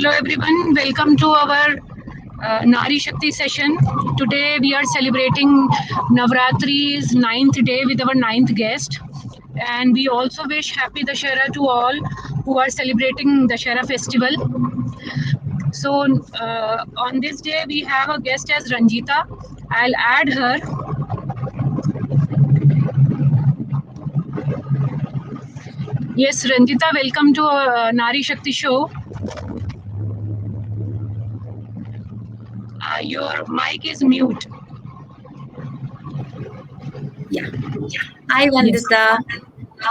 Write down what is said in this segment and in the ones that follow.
Hello everyone, welcome to our Nari Shakti session. Today we are celebrating Navratri's ninth day with our ninth guest. And we also wish Happy Dashera to all who are celebrating Dashera festival. So on this day we have a guest as Ranjita. I'll add her. Yes, Ranjita, welcome to Nari Shakti show. Your mic is mute. Yeah. Hi, Vandita.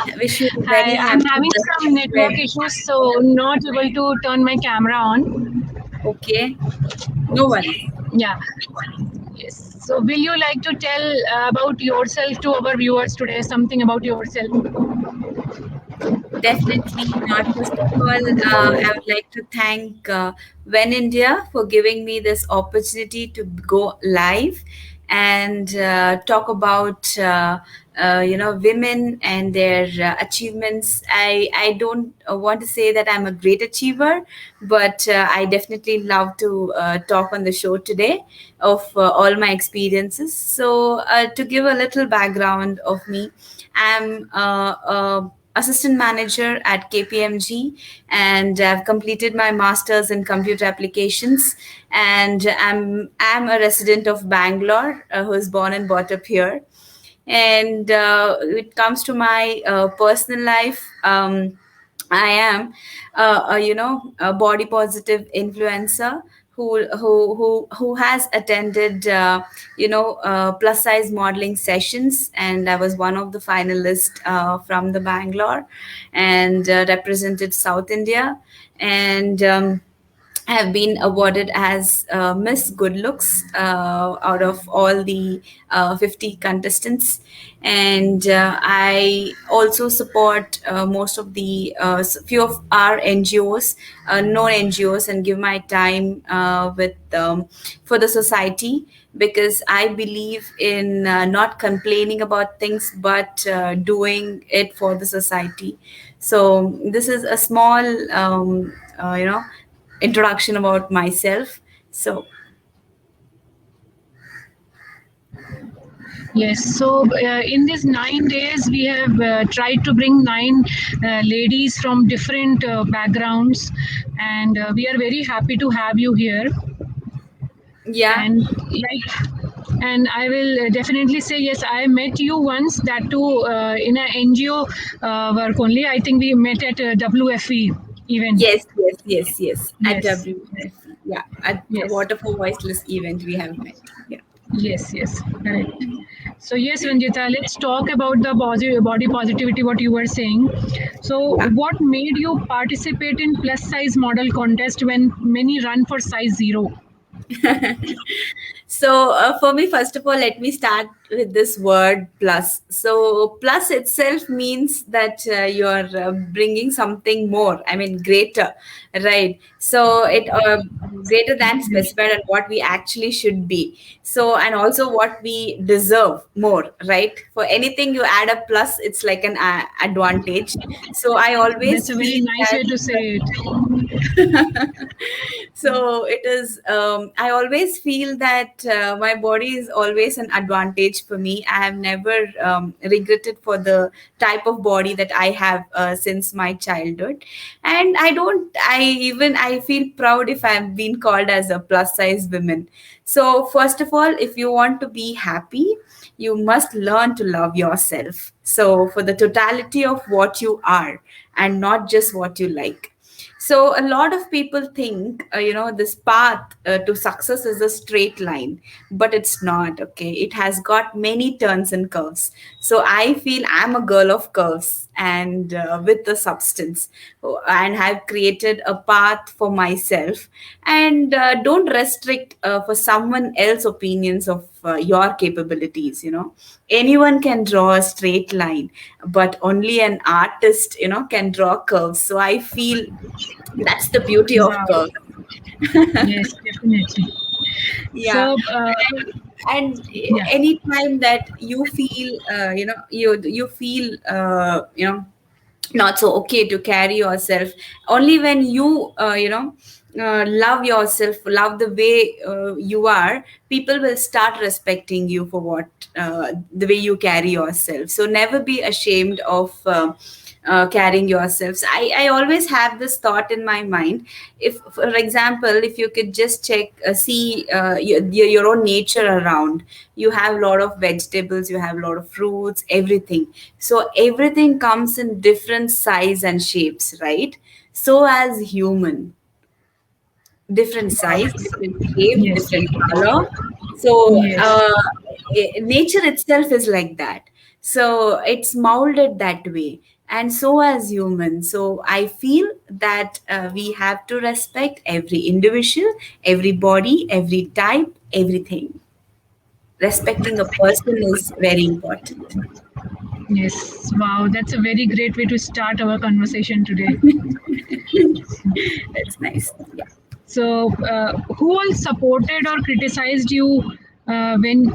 Yes. Wish you a Hi, very I'm happy having some network birthday. issues, so not able to turn my camera on. Okay. No worries. Yeah. Yes. So, will you like to tell about yourself to our viewers today? Something about yourself? Definitely not. First of all, I would like to thank When India for giving me this opportunity to go live and talk about women and their achievements. I don't want to say that I'm a great achiever, but I definitely love to talk on the show today of all my experiences. So to give a little background of me, I'm assistant manager at KPMG, and I've completed my master's in computer applications. And I'm a resident of Bangalore, who is born and brought up here. And it comes to my personal life. I am, a body positive influencer who has attended, plus size modeling sessions, and I was one of the finalists from the Bangalore, and represented South India, and. Have been awarded as Miss Good Looks out of all the 50 contestants. And I also support most of the few of our NGOs, known NGOs, and give my time with for the society, because I believe in not complaining about things but doing it for the society. So this is a small, introduction about myself. So Yes. So, in these 9 days, we have tried to bring nine ladies from different backgrounds, and we are very happy to have you here. yeah, And and I will definitely say yes. I met you once, that too in an NGO work only. I think we met at WFE event. yes, at Yes, WFE, yeah, at yes, Water for Voiceless event we have met. Yeah. yes, correct. So yes, Ranjita, let's talk about the body positivity. What you were saying. So, Yeah. what made you participate in plus size model contest when many run for size zero? So for me, first of all, let me start with this word plus. So plus itself means that you're bringing something more, I mean greater, right? So it greater than specified on what we actually should be. So, and also what we deserve more, right? For anything you add a plus, it's like an advantage. So I always That's a very feel nice that way to say it. so it is, I always feel that my body is always an advantage for me. I have never regretted for the type of body that I have since my childhood. And I feel proud if I've been called as a plus size woman. So first of all, if you want to be happy, you must learn to love yourself, so for the totality of what you are and not just what you like. So a lot of people think, this path to success is a straight line, but it's not. Okay, it has got many turns and curves. So I feel I'm a girl of curves and with the substance, and have created a path for myself. And don't restrict for someone else opinions of your capabilities. Anyone can draw a straight line, but only an artist can draw curves. So I feel that's the beauty of Wow. curves. Yes, definitely. Yeah. So, And yeah. anytime that you feel, you feel not so okay to carry yourself. Only when you love yourself, love the way you are, people will start respecting you for what the way you carry yourself. So never be ashamed of carrying yourselves. I always have this thought in my mind. If, for example, if you could just check, see your own nature around, you have a lot of vegetables, you have a lot of fruits, everything. So everything comes in different size and shapes, right? So as human, different size, different shape, Yes. different color. So Yes. nature itself is like that. So it's molded that way. And so as humans, so I feel that we have to respect every individual, every body, every type, everything. Respecting a person is very important. Yes. Wow, that's a very great way to start our conversation today. That's nice. Yeah. So, who all supported or criticized you when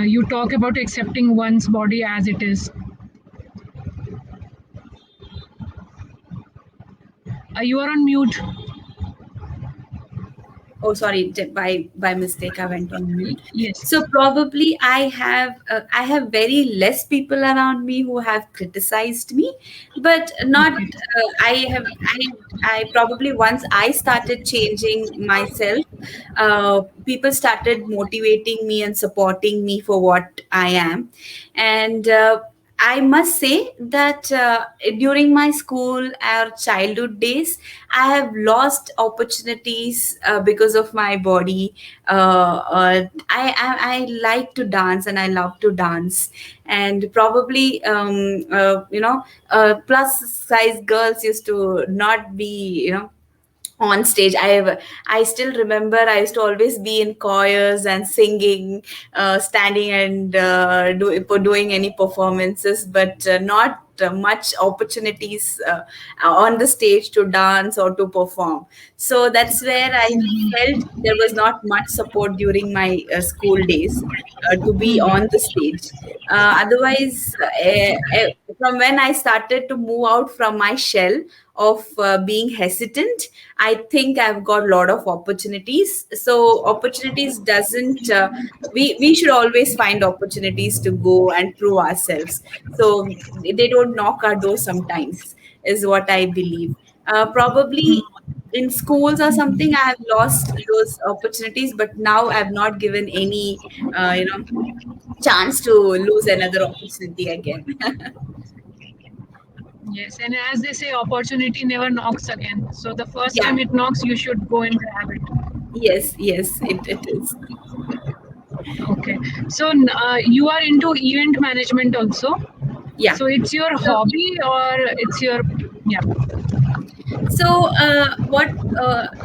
you talk about accepting one's body as it is? You are on mute. Oh, sorry, by mistake I went on mute. Yes. So probably I have very less people around me who have criticized me, but not Okay. I probably, once I started changing myself, people started motivating me and supporting me for what I am. And I must say that during my school or childhood days, I have lost opportunities because of my body. I like to dance and I love to dance, and probably plus size girls used to not be on stage. I still remember I used to always be in choirs and singing, standing and doing any performances, but not much opportunities on the stage to dance or to perform. So that's where I felt there was not much support during my school days to be on the stage. Otherwise, from when I started to move out from my shell of being hesitant, I think I've got a lot of opportunities. So opportunities doesn't we should always find opportunities to go and prove ourselves. So they don't knock our door sometimes, is what I believe. Probably in schools or something, I have lost those opportunities, but now I've not given any chance to lose another opportunity again. Yes, and as they say, opportunity never knocks again. So the first Yeah. time it knocks, you should go and grab it. Yes, yes, it is. Okay. So you are into event management also. Yeah. So it's your So, hobby or it's your, yeah. what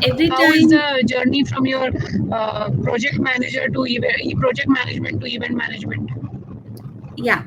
every How is time. the journey from your project manager to project management to event management? Yeah.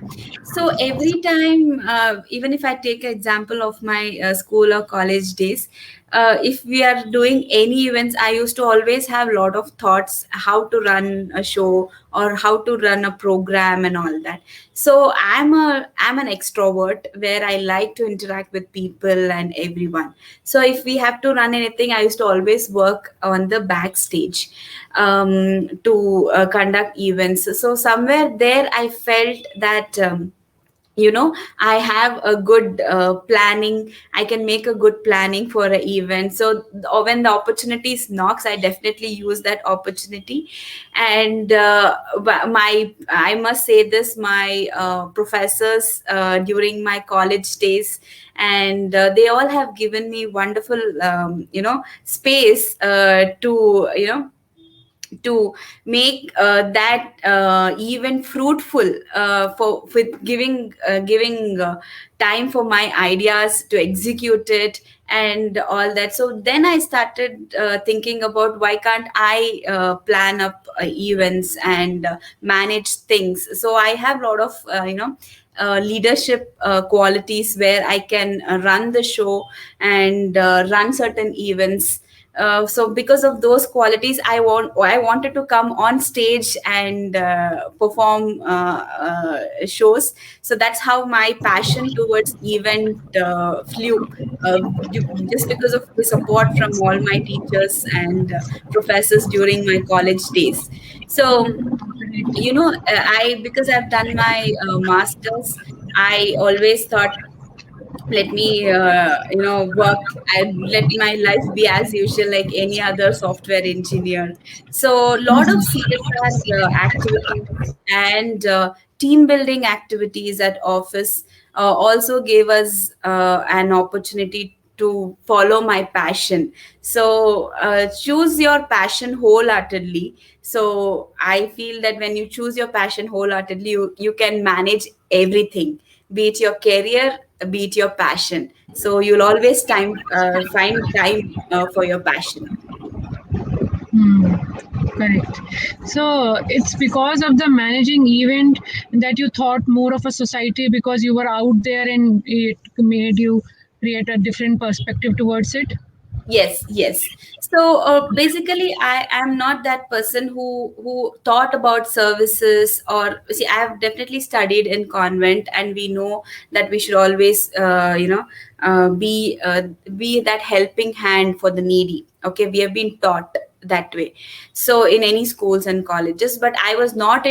So every time, even if I take an example of my school or college days, if we are doing any events, I used to always have a lot of thoughts how to run a show or how to run a program and all that. So I'm an extrovert where I like to interact with people and everyone. So if we have to run anything, I used to always work on the backstage to conduct events. So somewhere there, I felt that. I have a good planning. I can make a good planning for an event. So when the opportunities knocks, I definitely use that opportunity. And my I must say this, my professors during my college days, and they all have given me wonderful space to make that even fruitful, for with giving time for my ideas to execute it and all that. So then I started thinking about why can't I plan up events and manage things. So I have a lot of leadership qualities where I can run the show and run certain events. So because of those qualities, I wanted to come on stage and perform shows. So that's how my passion towards event flew, just because of the support from all my teachers and professors during my college days. So I, because I've done my masters, I always thought, let me work and let my life be as usual like any other software engineer. So a lot of CSR activities and team building activities at office also gave us an opportunity to follow my passion. So choose your passion wholeheartedly. So I feel that when you choose your passion wholeheartedly, you can manage everything, be it your career, be it your passion. So you'll always find time for your passion. Hmm, correct. So it's because of the managing event that you thought more of a society because you were out there and it made you create a different perspective towards it. Yes, yes. So basically, I am not that person who thought about services. Or see, I have definitely studied in convent, and we know that we should always, be that helping hand for the needy. Okay, we have been taught that way. So in any schools and colleges, but I was not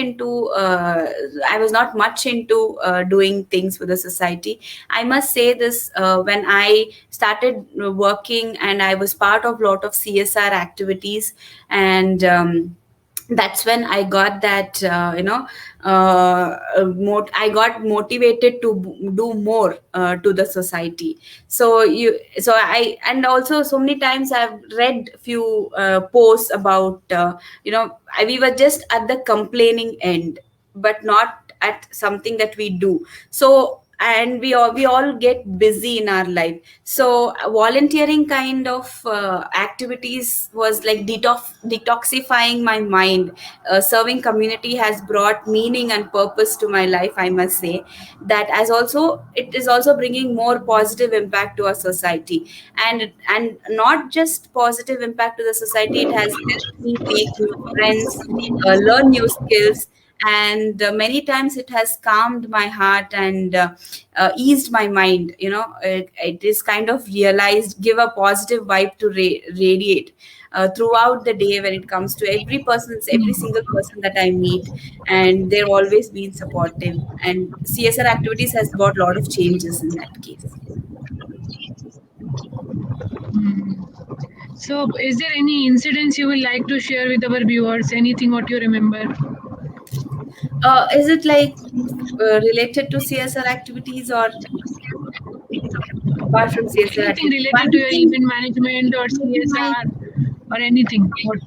much into doing things for the society. I must say this, when I started working and I was part of lot of CSR activities, and that's when I got that I got motivated to do more to the society. So I, and also so many times I've read few posts about we were just at the complaining end, but not at something that we do. So and we all get busy in our life. So volunteering kind of activities was like detoxifying my mind. Serving community has brought meaning and purpose to my life, I must say. That as also, it is also bringing more positive impact to our society. And not just positive impact to the society, it has helped me make new friends, learn new skills, and many times it has calmed my heart and eased my mind. It is kind of realized, give a positive vibe to radiate throughout the day when it comes to every single person that I meet. And they've always been supportive, and CSR activities has brought a lot of changes in that case. So is there any incidents you will like to share with our viewers? Anything what you remember? Is it like related to CSR activities, or apart from CSR Anything activities? related to One your thing, event management or maybe my CSR or anything? What?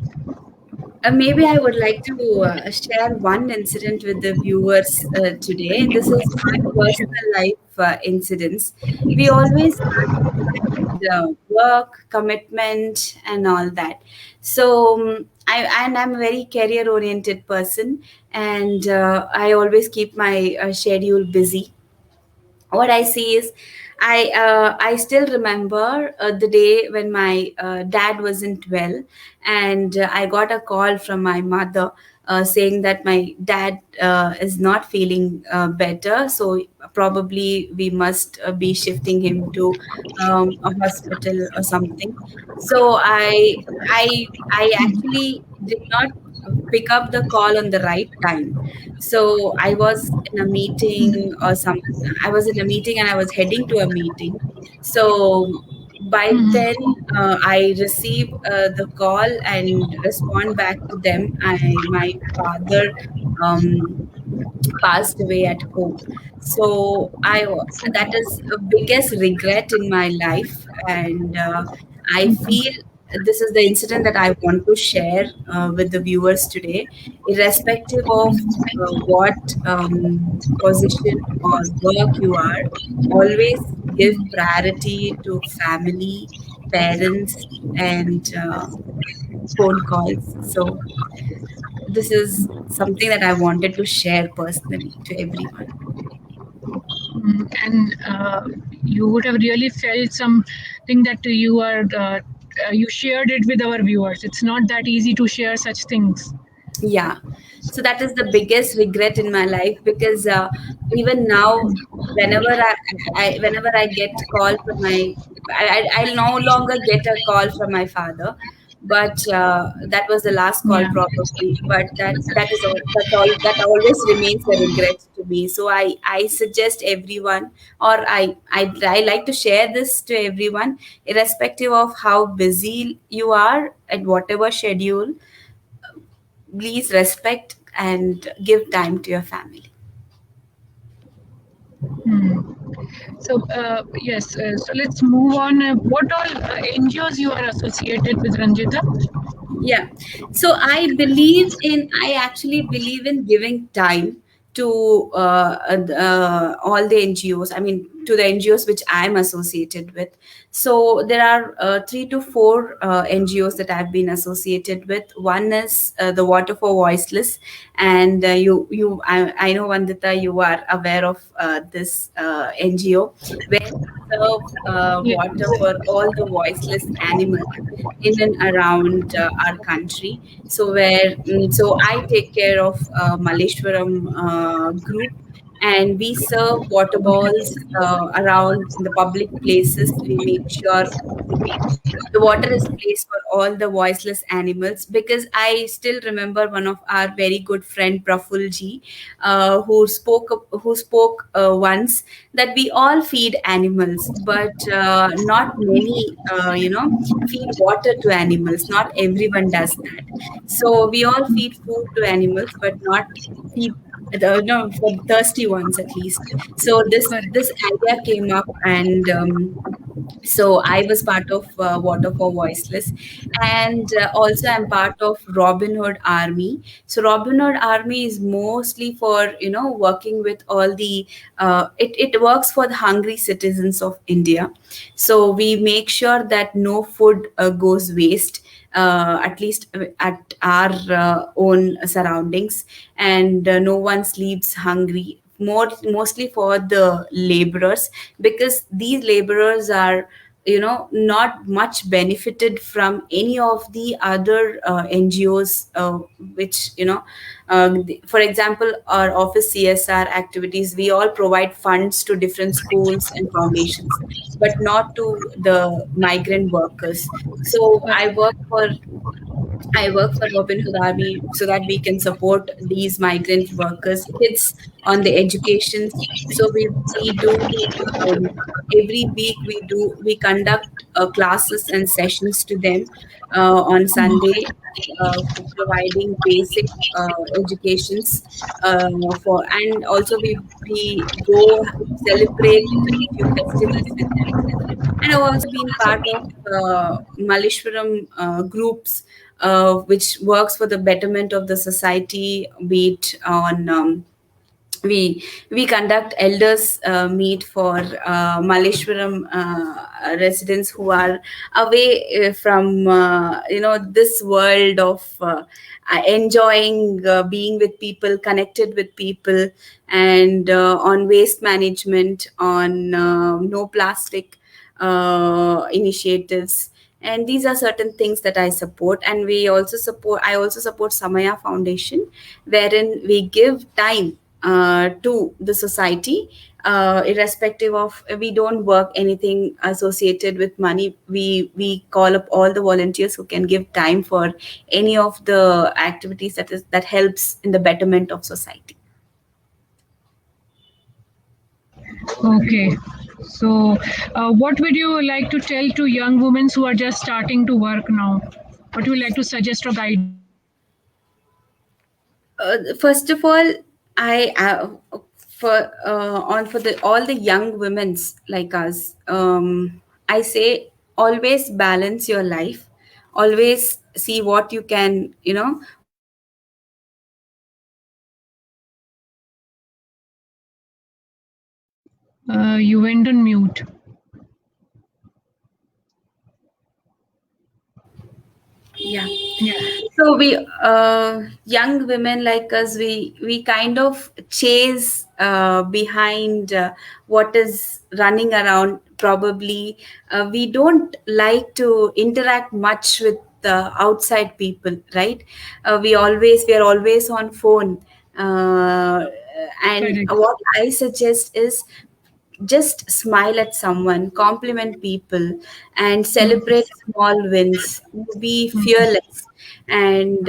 maybe I would like to share one incident with the viewers today. This is my personal life incidents. We always work, commitment, and all that. So I'm a very career oriented person, and I always keep my schedule busy. What I see is, I still remember the day when my dad wasn't well, and I got a call from my mother saying that my dad is not feeling better, so probably we must be shifting him to a hospital or something. So I actually did not pick up the call on the right time. So I was in a meeting or some I was in a meeting and I was heading to a meeting. So by then, I receive the call and respond back to them. My father um, passed away at home. So that is a biggest regret in my life, and I feel this is the incident that I want to share with the viewers today, irrespective of what position or work you are. Always give priority to family, parents, and phone calls. So this is something that I wanted to share personally to everyone. And you would have really felt something that you are you shared it with our viewers. It's not that easy to share such things. Yeah. So that is the biggest regret in my life, because even now, whenever I get call from my, I'll no longer get a call from my father, but that was the last call Yeah. probably. But that is all. That's all. That always remains a regret to me. So I suggest everyone, or I like to share this to everyone, irrespective of how busy you are at whatever schedule, please respect and give time to your family. Hmm. So yes, so let's move on. What all NGOs you are associated with, Ranjita? Yeah. So I actually believe in giving time to all the NGOs. I mean, to the NGOs which I'm associated with. So there are three to four NGOs that I've been associated with. One is the Water for Voiceless, and I know, Vandita, you are aware of this NGO, where we serve Yeah. water for all the voiceless animals in and around our country. So I take care of Malleshwaram group, and we serve water balls around in the public places. We make sure the water is placed for all the voiceless animals, because I still remember one of our very good friend Praful ji, who spoke once, that we all feed animals, but not many feed water to animals. Not everyone does that. So we all feed food to animals, but not feed no, for the thirsty ones at least. So this Correct. idea came up, and so I was part of Water for Voiceless, and also I'm part of Robin Hood Army. So Robin Hood Army is mostly for working with all the it works for the hungry citizens of India. So we make sure that no food goes waste, at least at our own surroundings, and no one sleeps hungry. Mostly for the laborers, because these laborers are not much benefited from any of the other NGOs, which for example, our office CSR activities, we all provide funds to different schools and foundations, but not to the migrant workers. So I work for Robin Hood Army so that we can support these migrant workers, kids on the educations. So we do every week we conduct classes and sessions to them on Sunday, for providing basic educations for, and also we go celebrate few festivals with them. And I've also been part of Malleshwaram groups, which works for the betterment of the society, be it on we conduct elders meet for Malleshwaram residents who are away from this world of enjoying being with people, connected with people, and on waste management, on no plastic initiatives. And these are certain things that I support. And I also support Samaya Foundation, wherein we give time to the society, irrespective of, we don't work anything associated with money. We call up all the volunteers who can give time for any of the activities that helps in the betterment of society. Okay. So, what would you like to tell to young women who are just starting to work now? What would you like to suggest or guide them? First of all, I for the all the young women's like us, I say, always balance your life, always see what you can, what you can do in your life, and You went on mute. yeah. Yeah. So we young women like us, we kind of chase behind what is running around probably we don't like to interact much with outside people, right? We are always on phone, uh, and Correct. what I suggest is just smile at someone, compliment people, and Mm, celebrate small wins. Be mm, fearless, and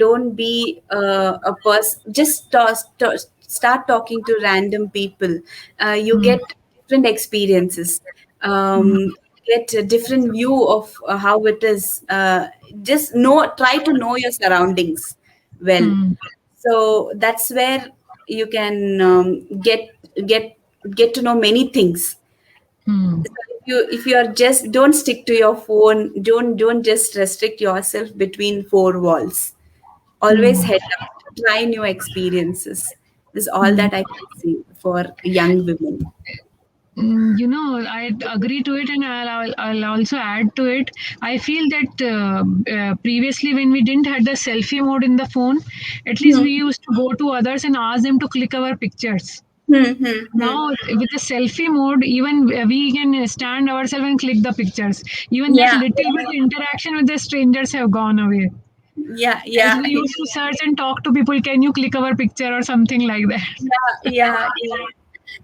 don't be a person. Just start talking to random people. You mm, get different experiences. mm, Get a different view of how it is. Just try to know your surroundings well. mm, So that's where you can get get to know many things. mm, So if you are just, don't stick to your phone, don't just restrict yourself between four walls. Always mm, head out, try new experiences. This is all mm. that I can say for young women. I agree to it, and I'll also add to it. I feel that previously, when we didn't had the selfie mode in the phone, at least we Hmm. used to go to others and ask them to click our pictures. Hmm, hmm, hmm. Now, with the selfie mode, even we can stand ourselves and click the pictures. Even that Yeah, little bit interaction with the strangers have gone away. yeah, As yeah, we yeah. used to search and talk to people, can you click our picture or something like that? Yeah.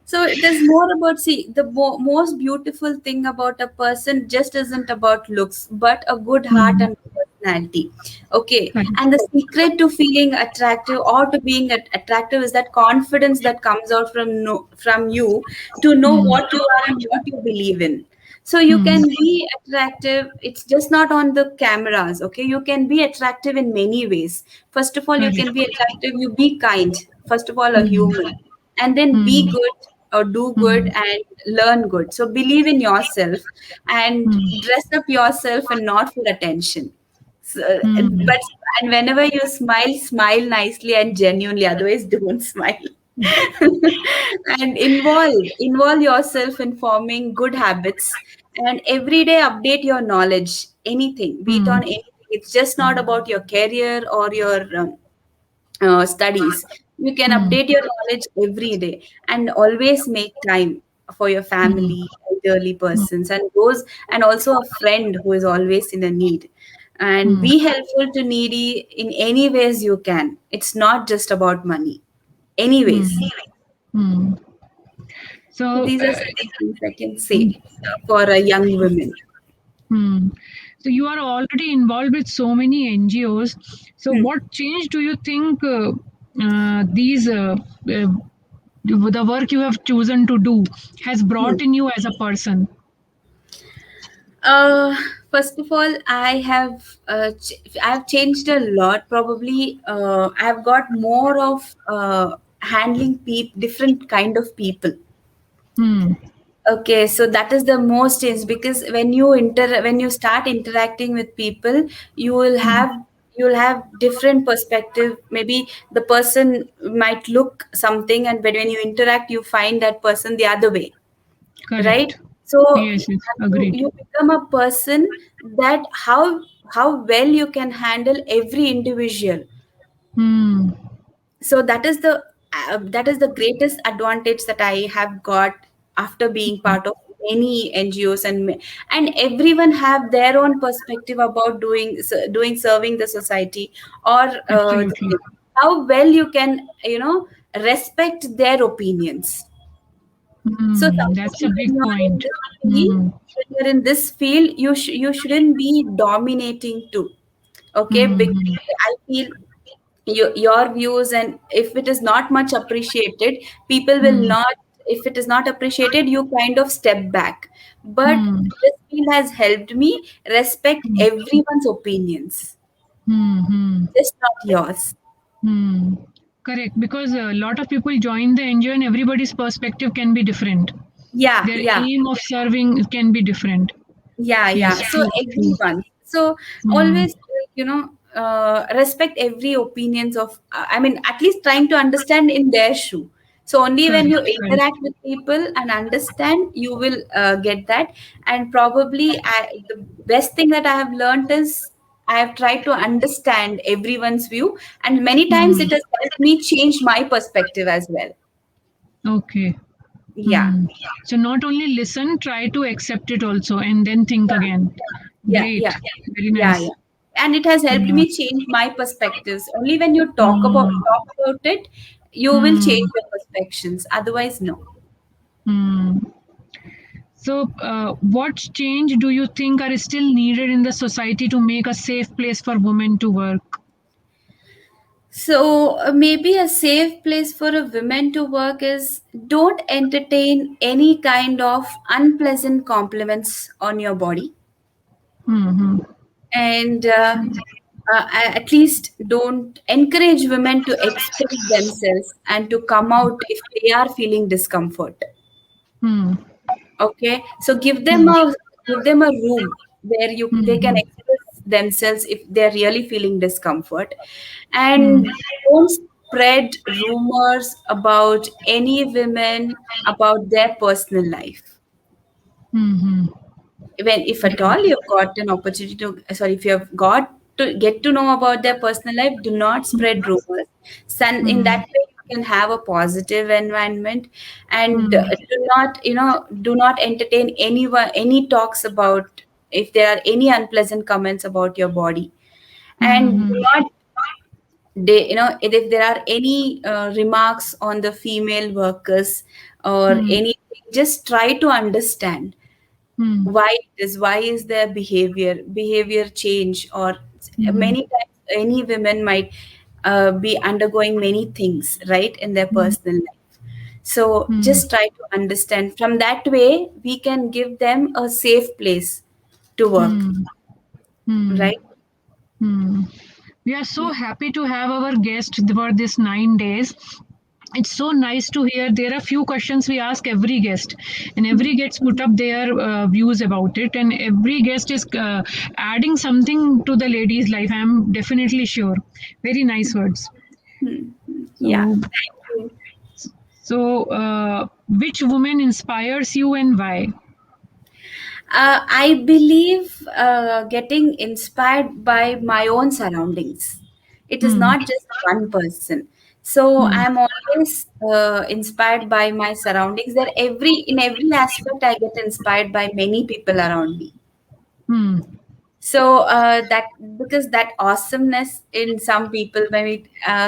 So it is more about, see, the most beautiful thing about a person just isn't about looks, but a good heart Hmm. and personality. Okay, Correct. and the secret to feeling attractive or to being attractive is that confidence that comes out from you to know Hmm. what you are and what you believe in. So you Hmm. can be attractive. It's just not on the cameras. Okay, you can be attractive in many ways. First of all, you can Correct. be attractive. You be kind. First of all, a Hmm. human, and then be Hmm. good or do good Hmm. and learn good. So believe in yourself and Hmm. dress up yourself and not for attention. So, Hmm. but and whenever you smile, smile nicely and genuinely. Otherwise, don't smile. And involve yourself in forming good habits, and every day update your knowledge. Anything, be it Hmm. on anything. It's just not about your career or your studies. You can Hmm. update your knowledge every day, and always make time for your Hmm. family, elderly Hmm. persons, and those, and also a friend who is always in a need. And Hmm. be helpful to needy in any ways you can. It's not just about money. Hmm. Anyways, Hmm. so So, these are some things I can say for a young women. hmm. So you are already involved with so many NGOs. So Hmm. what change do you think these the work you have chosen to do has Hmm. brought in you as a person? Uh, First of all, I've changed a lot. Probably, I've got more of handling different kind of people. Hmm. Okay, so that is the most change, because when you start interacting with people, you will Hmm. have you'll have different perspective. Maybe the person might look something, and but when you interact, you find that person the other way, right? Correct. So Yes. Yes. you, Agreed. you become a person that how well you can handle every individual. Hmm. So that is the greatest advantage that I have got after being part of many NGOs, and everyone have their own perspective about doing serving the society, or Absolutely. how well you can respect their opinions. So Hmm. sometimes That's a big point. Hmm. when you're in this field, you shouldn't be dominating too. Okay, because Hmm. I feel your views, and if it is not much appreciated, people will Hmm. not. If it is not appreciated, you kind of step back. But Hmm. this field has helped me respect Hmm. everyone's opinions, Hmm. Hmm. just not yours. Hmm. Correct. Because a lot of people join the NGO and everybody's perspective can be different. Yeah, Their yeah. aim of serving can be different. Yes. Yeah. So True. True. everyone. So Hmm. always, respect every opinions of. I mean, at least trying to understand in their shoe. So only when you Correct. Correct. interact with people and understand, you will get that. And probably, the best thing that I have learned is I have tried to understand everyone's view, and many times Hmm. it has helped me change my perspective as well. Okay. Yeah, Hmm. So not only listen, try to accept it also, and then think yeah, again. yeah, Great, yeah, very yeah, nice. yeah. And it has helped Hmm. me change my perspectives. Only when you Hmm. talk about it, you will Hmm. change your perspectives. Otherwise, no. Hmm. So, what change do you think are still needed in the society to make a safe place for women to work? So maybe a safe place for a woman to work is don't entertain any kind of unpleasant compliments on your body, Hmm. and at least don't encourage women to express themselves and to come out if they are feeling discomfort. Hmm. Okay, so Hmm. give them a room where you they can Hmm. express themselves if they're really feeling discomfort, Hmm. and don't spread rumors about any women about their personal life. Hmm. Hmm. When if at all you've got an opportunity to sorry if you have got to get to know about their personal life, do not spread rumors. Son, in Hmm. that way you can have a positive environment, and Hmm. do not entertain any talks about if there are any unpleasant comments about your body, and do Hmm. not if there are any remarks on the female workers or Hmm. anything, just try to understand Hmm. why is their behavior change, or Hmm. many times any women might be undergoing many things right in their Hmm. personal life. So Hmm. just try to understand. From that way we can give them a safe place to work, Hmm. Hmm. right? Hmm. We are so happy to have our guest for this 9 days. It's so nice to hear. There are few questions we ask every guest, and every guest put up their views about it, and every guest is adding something to the lady's life. I'm definitely sure. Very nice words. Yeah, So, thank you. which woman inspires you and why? I believe getting inspired by my own surroundings. It is Hmm. not just one person. So Hmm. I'm always inspired by my surroundings. That in every aspect, I get inspired by many people around me. Hmm. So that because that awesomeness in some people,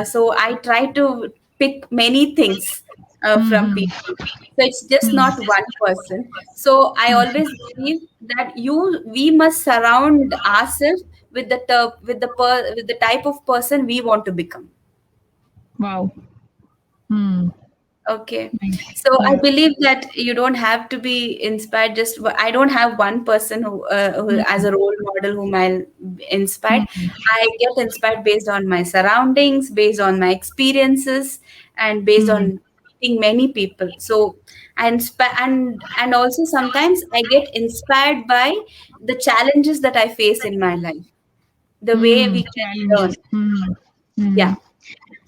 so I try to pick many things from Hmm. people. So it's just Hmm. not one person. So I always believe that we must surround ourselves with with the type of person we want to become. Wow. Hmm. Okay. Nice. So I Yeah. believe that you don't have to be inspired. I don't have one person who as Hmm. a role model whom I'll inspired. Hmm. I get inspired based on my surroundings, based on my experiences, and based Hmm. on meeting many people. So I inspire, and also sometimes I get inspired by the challenges that I face in my life. The way Hmm. we can learn. Challenges. Hmm. Hmm. Yeah.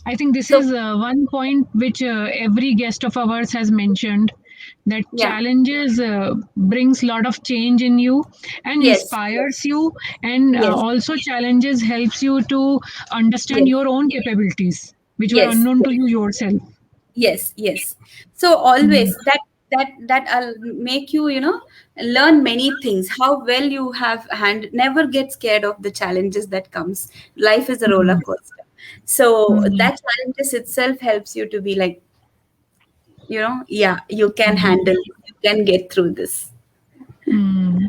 I think this So is one point which every guest of ours has mentioned, that yeah. challenges brings lot of change in you and Yes. inspires you, and Yes. also challenges helps you to understand Yes. your own capabilities which were Yes. unknown Yes. to you yourself. Yes, yes. So Hmm. always that'll make you, learn many things. How well you have never get scared of the challenges that comes. Life is a roller Hmm. coaster. So Hmm. that challenges itself helps you to be like, yeah, you can Hmm. handle, you can get through this. Hmm.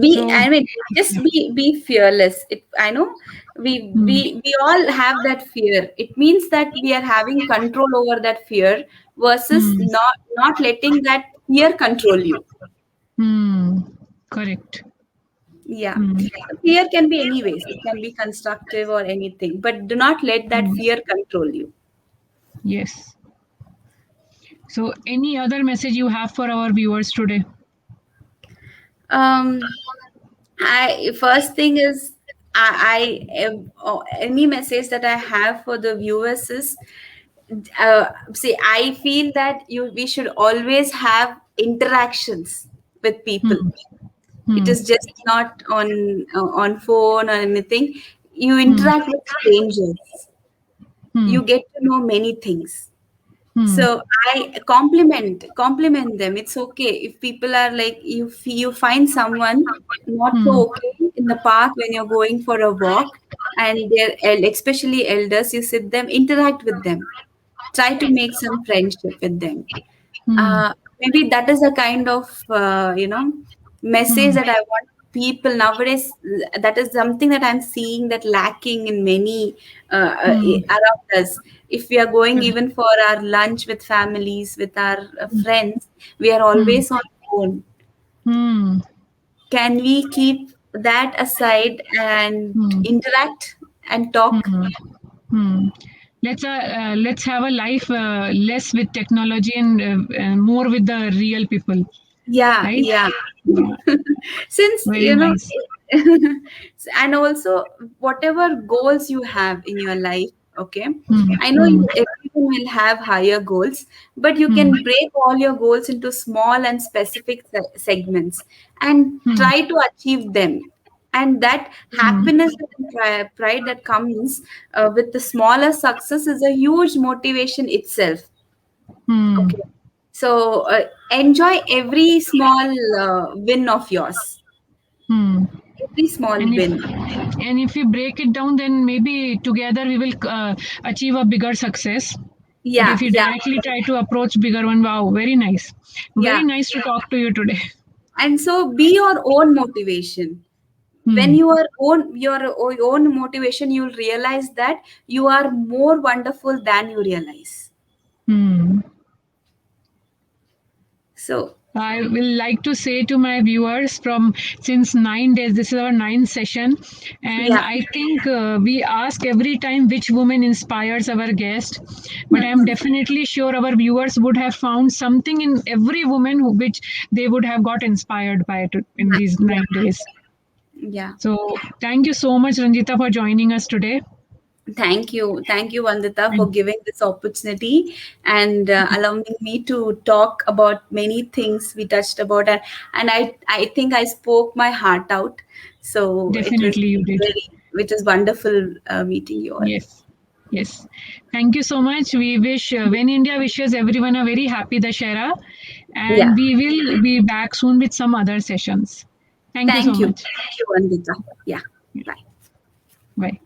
Be So, I mean, just yeah. be fearless. I know we Hmm. we all have that fear. It means that we are having control over that fear versus Hmm. not letting that fear control you. Hmm. Correct. Yeah. Hmm. So fear can be anyways. It can be constructive or anything, but do not let that Hmm. fear control you. Yes. So, any other message you have for our viewers today? um I first thing is any message that I have for the viewers is, see, I feel that we should always have interactions with people. Hmm. It Hmm. is just not on phone or anything. You Hmm. interact with strangers, Hmm. you get to know many things. Hmm. So I compliment them. It's okay if people are like, if you find someone not so Hmm. okay in the park when you're going for a walk, and they're especially elders, you sit them, interact with them, try to make some friendship with them. Hmm. Maybe that is a kind of message Hmm. that I want people nowadays. That is something that I'm seeing that lacking in many Hmm. around us. If we are going even for our lunch with families, with our friends, we are Hmm. always on phone. Hmm. Can we keep that aside and Hmm. interact and talk? Hmm. Hmm. Let's have a life less with technology and more with the real people, Yeah, right? yeah. Yeah. Since Very nice. and also whatever goals you have in your life, okay, Hmm. I know Hmm. everyone will have higher goals, but you Hmm. can break all your goals into small and specific segments and Hmm. try to achieve them. And that Hmm. happiness and pride that comes with the smaller success is a huge motivation itself. Hmm. Okay, so enjoy every small win of yours, Hmm. every small And win. if we break it down, then maybe together we will achieve a bigger success. But Yeah, if you yeah, directly try to approach bigger one, wow, very nice. Very yeah. nice to talk to you today. And so be your own motivation. When Hmm. you are own your own motivation, you'll realize that you are more wonderful than you realize. Hmm. So I will like to say to my viewers from since 9 days, this is our ninth session, and yeah. I think we ask every time which woman inspires our guest, but I am definitely sure our viewers would have found something in every woman which they would have got inspired by it in Yeah, these yeah, 9 days. yeah. So thank you so much, Ranjita, for joining us today. Thank you, Vandita, for And giving this opportunity and allowing me to talk about many things we touched about, and I think I spoke my heart out. So definitely you did. it was wonderful meeting you all. Yes. Yes. Thank you so much. We wish, when India wishes everyone a very happy Dashera, Yeah, and we will be back soon with some other sessions. Thank you so much. thank you, Vandita. Yeah, Yeah. bye. Bye.